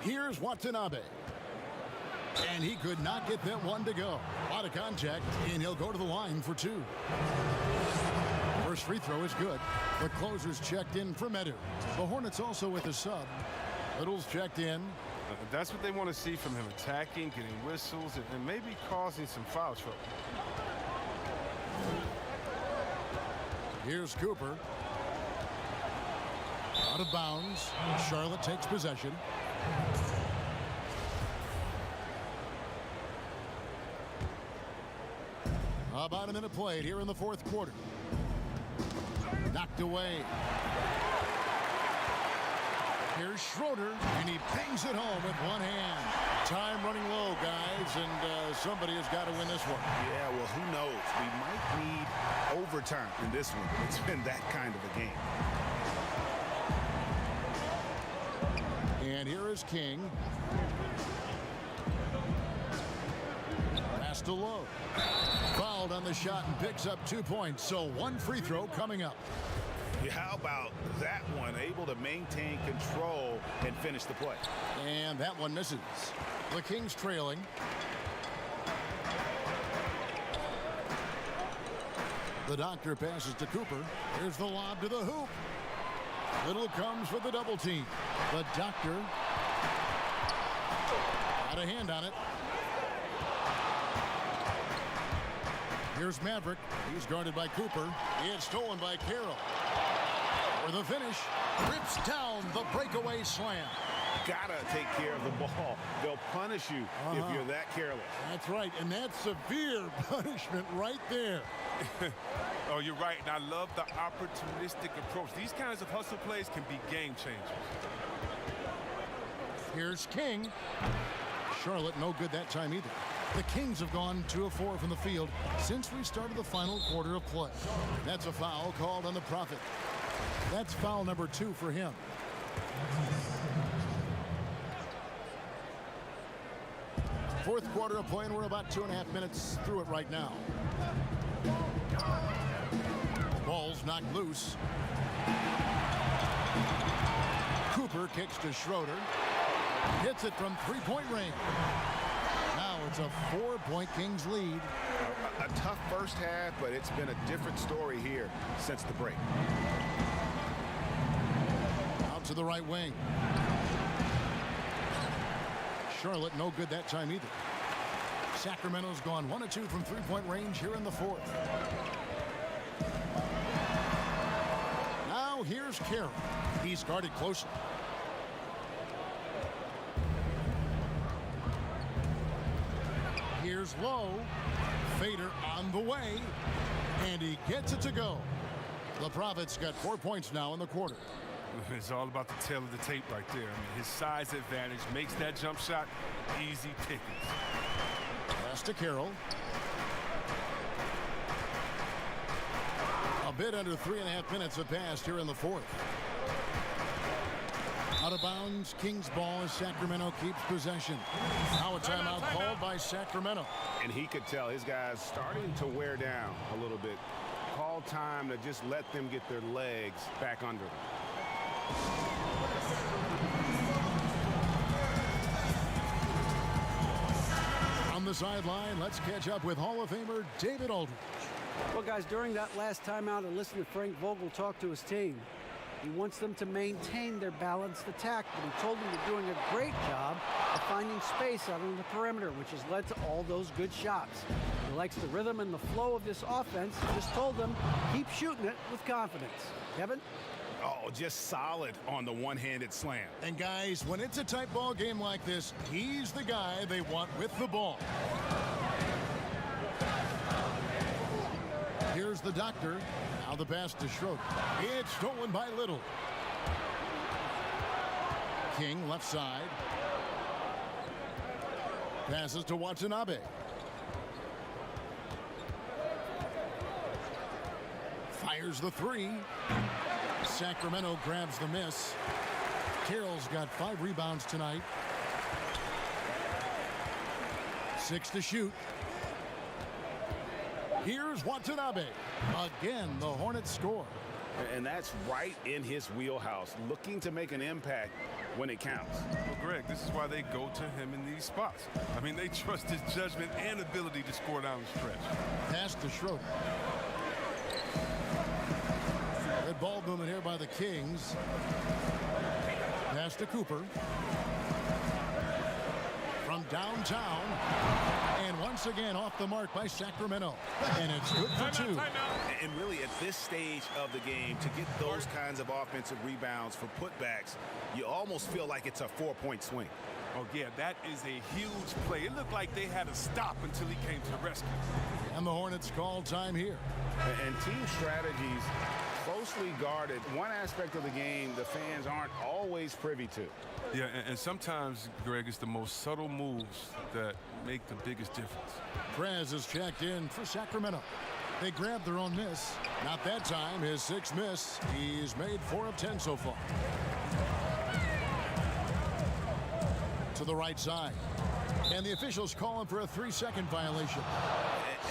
C: Here's Watanabe. And he could not get that one to go. A lot of contact, and he'll go to the line for 2. First free throw is good. The closer's checked in for Medu. The Hornets also with a sub. Little's checked in.
D: That's what they want to see from him, attacking, getting whistles, and maybe causing some foul trouble.
C: Here's Cooper. Out of bounds. Charlotte takes possession. About a minute played here in the fourth quarter. Knocked away. Here's Schroeder, and he bangs it home with one hand. Time running low, guys, and somebody has got to win this one.
B: Yeah, well, who knows? We might need overtime in this one. It's been that kind of a game.
C: And here is King. Pass to Lowe. Fouled on the shot and picks up 2 points. So 1 free throw coming up.
B: Yeah, how about that one? Able to maintain control and finish the play.
C: And that one misses. The Kings trailing. The Doctor passes to Cooper. Here's the lob to the hoop. Little comes with the double team. The Doctor got a hand on it. Here's Maverick. He's guarded by Cooper. It's stolen by Carroll. For the finish, rips down the breakaway slam.
B: Gotta take care of the ball. They'll punish you if you're that careless.
C: That's right, and that's severe punishment right there.
D: Oh, you're right, and I love the opportunistic approach. These kinds of hustle plays can be game changers.
C: Here's King. Charlotte no good that time either. The Kings have gone 2 of 4 from the field since we started the final quarter of play. That's a foul called on the Prophet. That's foul number 2 for him. Fourth quarter of play, and we're about 2.5 minutes through it right now. Ball's knocked loose. Cooper kicks to Schroeder. Hits it from three-point range. Now it's a 4-point Kings lead.
E: A tough first half, but it's been a different story here since the break.
C: Out to the right wing. Charlotte no good that time either. Sacramento's gone 1 of 2 from three-point range here in the fourth. Now here's Carroll. He's guarded closely. Here's Lowe. Fader on the way. And he gets it to go. The Prophet's got 4 points now in the quarter.
D: It's all about the tail of the tape right there. I mean, his size advantage makes that jump shot easy pickings.
C: Pass to Carroll. A bit under 3.5 minutes have passed here in the fourth. Out of bounds, Kings ball as Sacramento keeps possession. Now a timeout called by Sacramento.
E: And he could tell his guys starting to wear down a little bit. Call time to just let them get their legs back under them.
C: On the sideline, let's catch up with Hall of Famer David Aldridge.
G: Well, guys, during that last timeout, I listened to Frank Vogel talk to his team. He wants them to maintain their balanced attack, but he told them they're doing a great job of finding space out on the perimeter, which has led to all those good shots. He likes the rhythm and the flow of this offense. He just told them, keep shooting it with confidence. Kevin?
E: Oh, just solid on the one-handed slam.
C: And guys, when it's a tight ball game like this, he's the guy they want with the ball. Here's the doctor. Now the pass to Schroeder. It's stolen by Little. King left side. Passes to Watanabe. Fires the three. Sacramento grabs the miss. Carroll's got 5 rebounds tonight. 6 to shoot. Here's Watanabe. Again, the Hornets score.
E: And that's right in his wheelhouse, looking to make an impact when it counts.
D: Well, Greg, this is why they go to him in these spots. I mean, they trust his judgment and ability to score down the stretch.
C: Pass to Schroeder. Good ball movement here by the Kings. Pass to Cooper. From downtown. And once again off the mark by Sacramento. And it's good for 2.
E: And really at this stage of the game, to get those kinds of offensive rebounds for putbacks, you almost feel like it's a 4-point swing.
D: Oh, yeah, that is a huge play. It looked like they had to stop until he came to the rescue.
C: And the Hornets call time here.
E: And team strategies closely guarded. One aspect of the game the fans aren't always privy to.
D: Yeah, and sometimes, Greg, it's the most subtle moves that make the biggest difference.
C: Prez is checked in for Sacramento. They grabbed their own miss. Not that time, his 6th miss. He's made 4 of 10 so far. To the right side. And the officials call him for a 3-second violation.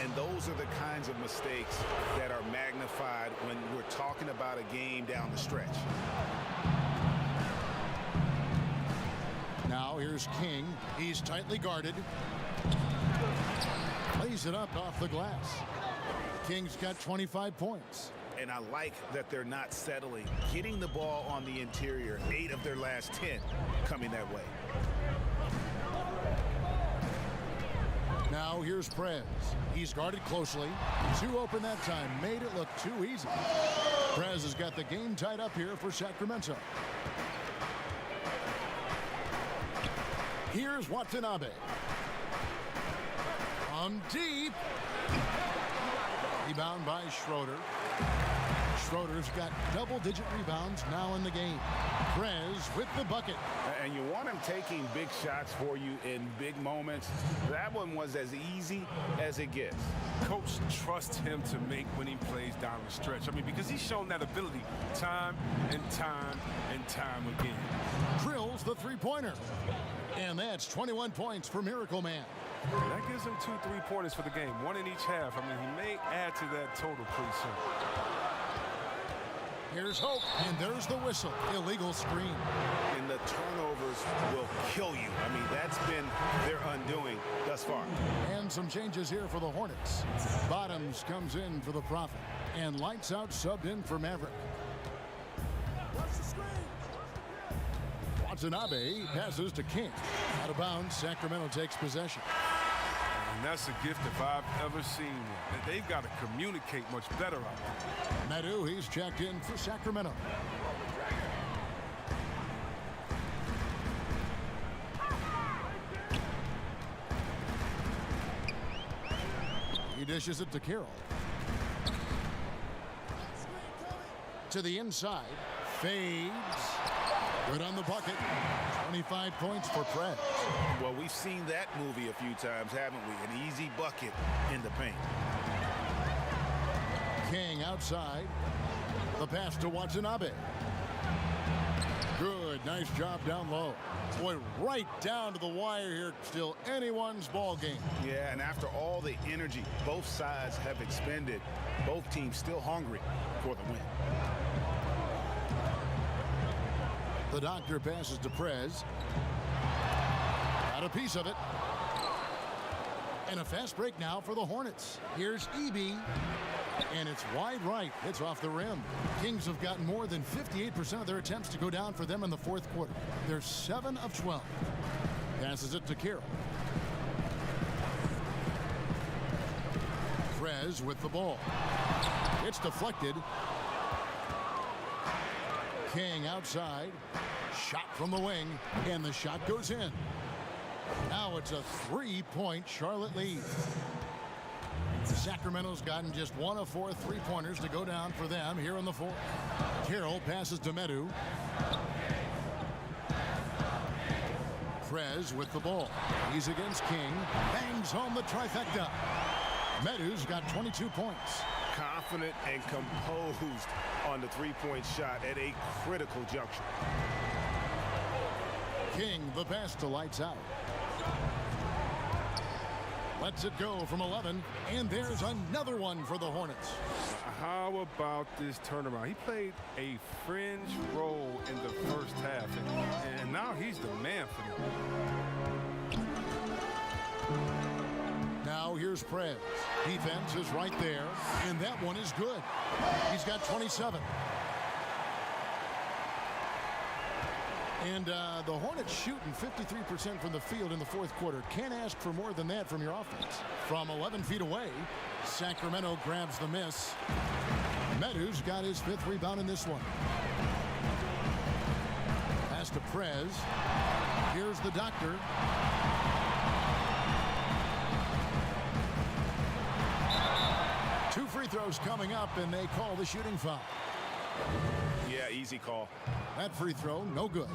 E: And those are the kinds of mistakes that are magnified when we're talking about a game down the stretch.
C: Now here's King. He's tightly guarded. Lays it up off the glass. King's got 25 points.
E: And I like that they're not settling. Getting the ball on the interior, 8 of their last 10 coming that way.
C: Now here's Prez. He's guarded closely. 2 open that time. Made it look too easy. Prez has got the game tied up here for Sacramento. Here's Watanabe. From deep. Rebound by Schroeder. Schroeder's got double-digit rebounds now in the game. Prez with the bucket.
E: And you want him taking big shots for you in big moments. That one was as easy as it gets.
D: Coach trusts him to make winning plays down the stretch. I mean, because he's shown that ability time and time and time again.
C: Drills the three-pointer. And that's 21 points for Miracle Man.
D: That gives him 2 3-pointers for the game, 1 in each half. I mean, he may add to that total pretty soon.
C: Here's Hope, and there's the whistle. Illegal screen.
E: And the turnovers will kill you. I mean, that's been their undoing thus far.
C: And some changes here for the Hornets. Bottoms comes in for the Prophet, and Lights Out subbed in for Maverick. Watanabe passes to King. Out of bounds, Sacramento takes possession.
D: And that's a gift if I've ever seen one. They've got to communicate much better out there.
C: Medu, he's checked in for Sacramento. He dishes it to Carroll. To the inside. Fades. Good on the bucket. 25 points for Prez.
E: Well, we've seen that movie a few times, haven't we? An easy bucket in the paint.
C: King outside. The pass to Watanabe. Good. Nice job down low. Boy, right down to the wire here. Still anyone's ball game.
E: Yeah, and after all the energy both sides have expended, both teams still hungry for the win.
C: The Doctor passes to Prez. Got a piece of it. And a fast break now for the Hornets. Here's Eby. And it's wide right. It's off the rim. Kings have gotten more than 58% of their attempts to go down for them in the fourth quarter. They're 7 of 12. Passes it to Carroll. Prez with the ball. It's deflected. King outside. Shot from the wing. And the shot goes in. Now it's a 3-point Charlotte lead. Sacramento's gotten just 1 of 4 3-pointers to go down for them here in the fourth. Carroll passes to Medu. Prez with the ball. He's against King. Bangs home the trifecta. Medu's got 22 points.
E: Confident and composed on the three-point shot at a critical juncture.
C: King, the pass to Lights Out. Lets it go from 11, and there's another one for the Hornets.
D: How about this turnaround? He played a fringe role in the first half, and now he's the man for them.
C: Now here's Prez. Defense is right there, and that one is good. He's got 27. And the Hornets shooting 53% from the field in the fourth quarter. Can't ask for more than that from your offense. From 11 feet away, Sacramento grabs the miss. Medu's got his 5th rebound in this one. Pass to Prez. Here's the Doctor. Two free throws coming up, and they call the shooting foul.
E: Yeah, easy call.
C: That free throw, no good.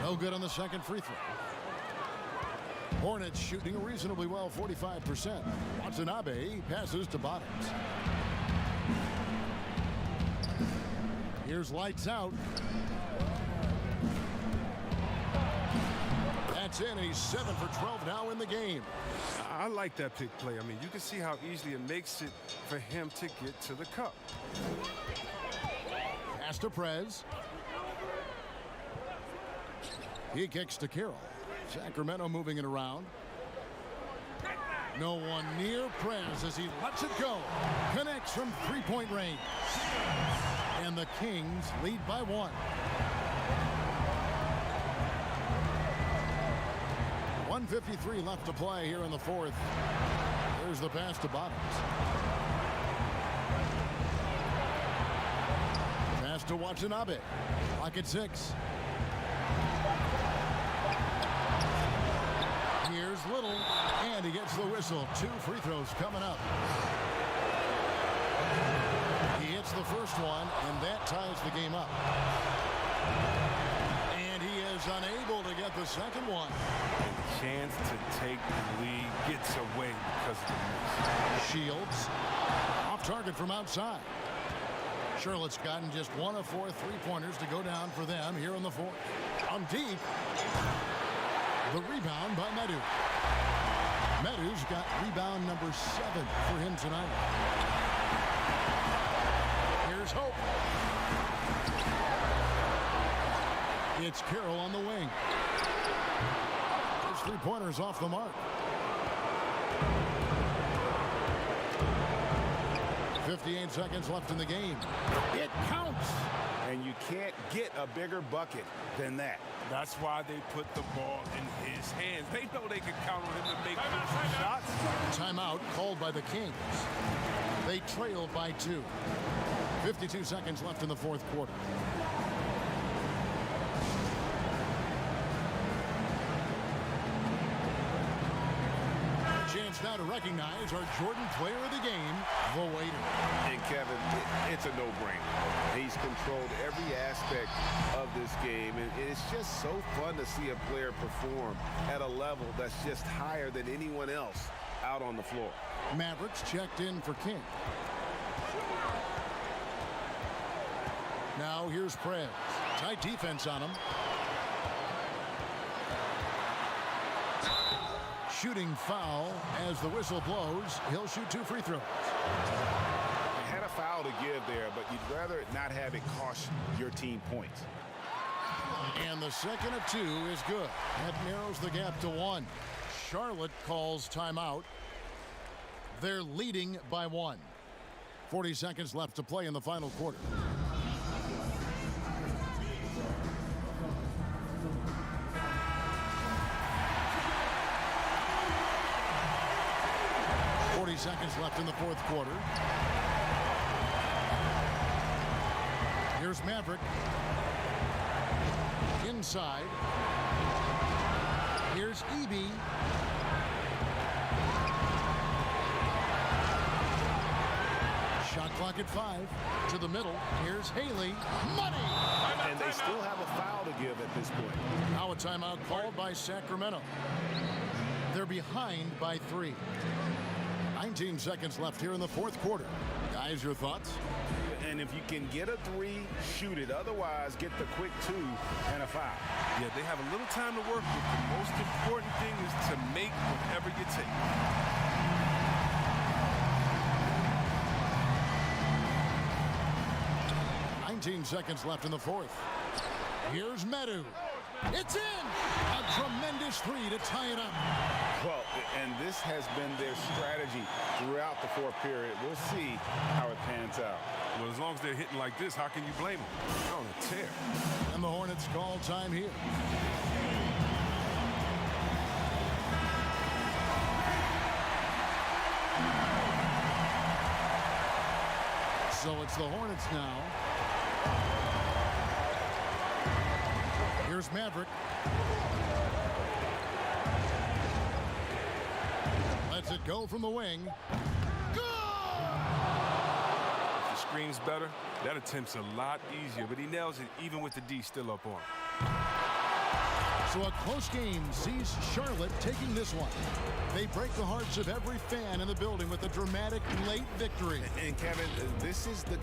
C: No good on the second free throw. Hornets shooting reasonably well, 45%. Watanabe passes to Bottoms. Here's Lights Out. That's in. He's 7 for 12 now in the game.
D: I like that pick play. I mean, you can see how easily it makes it for him to get to the cup.
C: Pass to Prez. He kicks to Carroll. Sacramento moving it around. No one near Prez as he lets it go. Connects from 3-point range. And the Kings lead by 1. .153 left to play here in the fourth. There's the pass to Bottoms. Pass to Watanabe. Lock at 6. Here's Little, and he gets the whistle. 2 free throws coming up. He hits the first one, and that ties the game up. And he is unable to get the second one.
D: Chance to take the lead gets away because of the miss.
C: Shields off target from outside. Charlotte's gotten just 1 of 4 3-pointers to go down for them here in the fourth. On deep, the rebound by Medu. Medu's got rebound number 7 for him tonight. Here's hope. It's Carroll on the wing. Those three-pointers off the mark. 58 seconds left in the game. It counts.
B: And you can't get a bigger bucket than that.
D: That's why they put the ball in his hands. They know they can count on him to make those shots.
C: Timeout called by the Kings. They trail by 2. 52 seconds left in the fourth quarter. Chance now to recognize our Jordan player of the game, the waiter.
B: And Kevin, it's a no-brainer. He's controlled every aspect of this game, and it's just so fun to see a player perform at a level that's just higher than anyone else out on the floor.
C: Mavericks checked in for King. Now here's Prez. Tight defense on him. Shooting foul as the whistle blows. He'll shoot 2 free throws.
B: Had a foul to give there, but you'd rather not have it cost your team points.
C: And the second of 2 is good. That narrows the gap to 1. Charlotte calls timeout. They're leading by 1. 40 seconds left to play in the final quarter. Seconds left in the fourth quarter. Here's Maverick. Inside. Here's Eby. Shot clock at 5. To the middle. Here's Haley. Money!
B: And they still have a foul to give at this point.
C: Now a timeout called by Sacramento. They're behind by 3. 19 seconds left here in the fourth quarter. Guys, your thoughts?
B: And if you can get a 3, shoot it. Otherwise, get the quick 2 and a foul.
D: Yeah, they have a little time to work with. The most important thing is to make whatever you take.
C: 19 seconds left in the fourth. Here's Medu. It's in! A tremendous 3 to tie it up.
B: Well, and this has been their strategy throughout the fourth period. We'll see how it pans out.
D: Well, as long as they're hitting like this, how can you blame them? They're on a tear.
C: And the Hornets call time here. So it's the Hornets now. Here's Maverick. Lets it go from the wing. Good!
D: If the screen's better, that attempt's a lot easier, but he nails it even with the D still up on him.
C: So a close game sees Charlotte taking this one. They break the hearts of every fan in the building with a dramatic late victory.
B: And Kevin, this is the